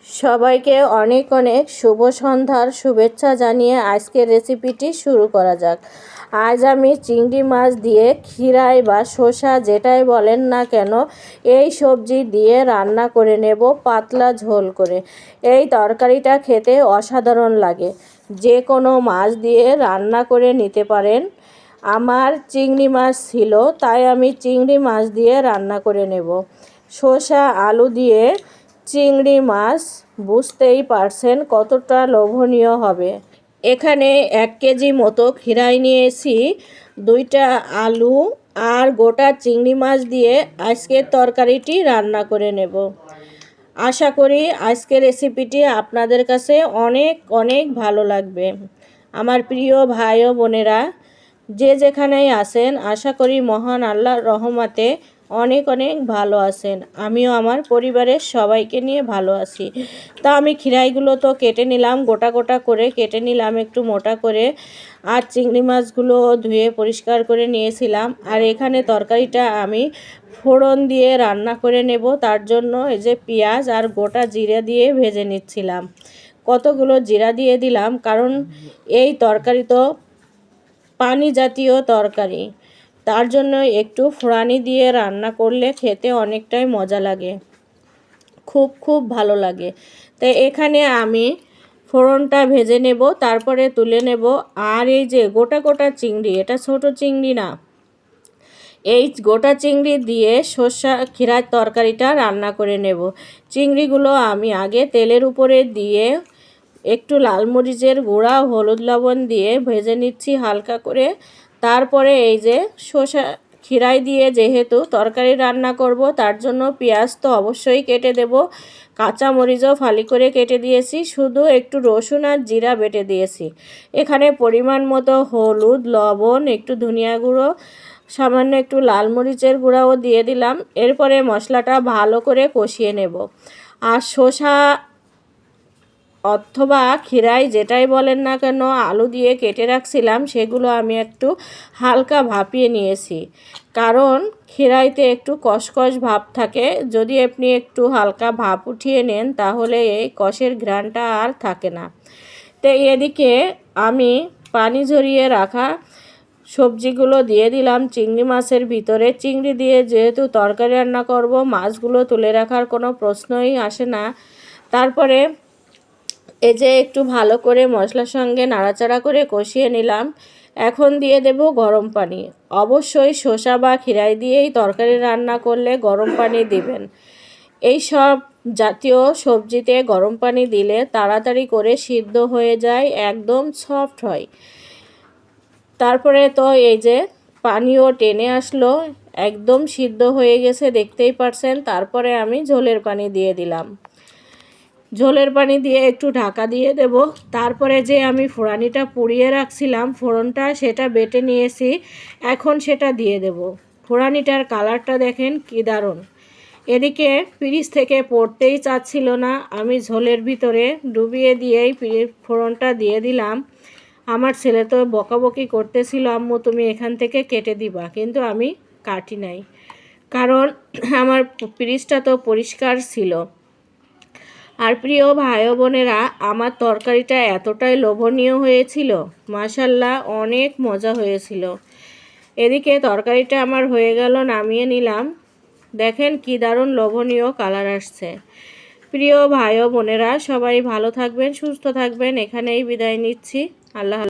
সবাইকে অনেক অনেক শুভ সন্ধ্যার শুভেচ্ছা জানিয়ে আজকের রেসিপিটি শুরু করা যাক। আজ আমি চিংড়ি মাছ দিয়ে খিরাই বা শসা যেটাই বলেন না কেন এই সবজি দিয়ে রান্না করে নেব পাতলা ঝোল করে। এই তরকারিটা খেতে অসাধারণ লাগে। যে কোনো মাছ দিয়ে রান্না করে নিতে পারেন। আমার চিংড়ি মাছ ছিল তাই আমি চিংড়ি মাছ দিয়ে রান্না করে নেব। শসা আলু দিয়ে চিংড়ি মাছ বুঝতেই পারছেন কতটা লোভনীয় হবে। এখানে 1 কেজি মতো খিরাই নিয়েছি, 2টা আলু আর গোটা চিংড়ি মাছ দিয়ে আজকের তরকারিটি রান্না করে নেব। আশা করি আজকের রেসিপিটি আপনাদের কাছে অনেক অনেক ভালো লাগবে। আমার প্রিয় ভাই ও বোনেরা যে যেখানেই আছেন আশা করি মহান আল্লাহর রহমতে অনেক অনেক ভালো আছেন। আমিও আমার পরিবারের সবাইকে নিয়ে ভালো আছি। তা আমি খিরাইগুলো তো কেটে নিলাম, গোটা গোটা করে কেটে নিলাম একটু মোটা করে। আর চিংড়ি মাছগুলো ধুয়ে পরিষ্কার করে নিয়েছিলাম। আর এখানে তরকারিটা আমি ফোড়ন দিয়ে রান্না করে নেব। তার জন্য এই যে পেঁয়াজ আর গোটা জিরা দিয়ে ভেজে নিচ্ছিলাম। কতগুলো জিরা দিয়ে দিলাম কারণ এই তরকারি তো পানি জাতীয় তরকারি, তার জন্য একটু ফোড়ানি দিয়ে রান্না করলে খেতে অনেকটাই মজা লাগে, খুব ভালো লাগে। তাই এখানে আমি ফোড়নটা ভেজে নেব, তারপরে তুলে নেব। আর এই যে গোটা গোটা চিংড়ি, এটা ছোট চিংড়ি না, এই গোটা চিংড়ি দিয়ে শসা খিরার তরকারিটা রান্না করে নেব। চিংড়িগুলো আমি আগে তেলের উপরে দিয়ে একটু লাল মরিচের গুঁড়া হলুদ লবণ দিয়ে ভেজে নিচ্ছি হালকা করে। তারপরে এই যে শসা খিরাই দিয়ে যেহেতু তরকারি রান্না করব তার জন্য পেঁয়াজ তো অবশ্যই কেটে দেব, কাঁচা মরিচও ফালি করে কেটে দিয়েছি, শুধু একটু রসুন আর জিরা বেটে দিয়েছি। এখানে পরিমাণ মতো হলুদ লবণ, একটু ধনিয়া গুঁড়ো, সামান্য একটু লাল মরিচের গুঁড়াও দিয়ে দিলাম। এরপরে মশলাটা ভালো করে কষিয়ে নেব। আর শসা অথবা খিরাই যেটাই বলেন না কেন আলু দিয়ে কেটে রাখছিলাম সেগুলো আমি একটু হালকা ভাপিয়ে নিয়েছি, কারণ খিরাইতে একটু কষকষ ভাব থাকে। যদি আপনি একটু হালকা ভাপ উঠিয়ে নেন তাহলে এই কষের ঘ্রাণটা আর থাকে না। তো এদিকে আমি পানি ঝরিয়ে রাখা সবজিগুলো দিয়ে দিলাম চিংড়ি মাছের ভিতরে। চিংড়ি দিয়ে যেহেতু তরকারি রান্না করব, মাছগুলো তুলে রাখার কোনো প্রশ্নই আসে না। তারপরে এই যে একটু ভালো করে মশলার সঙ্গে নাড়াচাড়া করে কষিয়ে নিলাম। এখন দিয়ে দেব গরম পানি। অবশ্যই শসা বা খিরাই দিয়েই তরকারি রান্না করলে গরম পানি দিবেন। এই সব জাতীয় সবজিতে গরম পানি দিলে তাড়াতাড়ি করে সিদ্ধ হয়ে যায়, একদম সফট হয়। তারপরে তো এই যে পানিও টেনে আসলো, একদম সিদ্ধ হয়ে গেছে দেখতেই পারছেন। তারপরে আমি ঝোলের পানি দিয়ে দিলাম। ঝোলের পানি দিয়ে একটু ঢাকা দিয়ে দেব। তারপরে যে আমি ফোড়ানিটা পুড়িয়ে রাখছিলাম ফোড়নটা, সেটা বেটে নিয়েছি, এখন সেটা দিয়ে দেব। ফোড়ানিটার কালারটা দেখেন কি দারুণ। এদিকে ফ্রিজ থেকে পড়তেই চাচ্ছিল না, আমি ঝোলের ভিতরে ডুবিয়ে দিয়েই ফোড়নটা দিয়ে দিলাম। আমার ছেলে তো বকাবকি করতেছিল, আম্মু তুমি এখান থেকে কেটে দিবা, কিন্তু আমি কাটি নাই, কারণ আমার ফ্রিজটা তো পরিষ্কার ছিল। আর প্রিয় ভাই ও বোনেরা, আমার তরকারিটা এতটাই লোভনীয় হয়েছিল, মাশাল্লাহ অনেক মজা হয়েছিল। এদিকে তরকারিটা আমার হয়ে গেল, নামিয়ে নিলাম। দেখেন কি দারুণ লোভনীয় কালার আসছে। প্রিয় ভাই ও বোনেরা সবাই ভালো থাকবেন, সুস্থ থাকবেন। এখানেই বিদায় নিচ্ছি। আল্লাহ।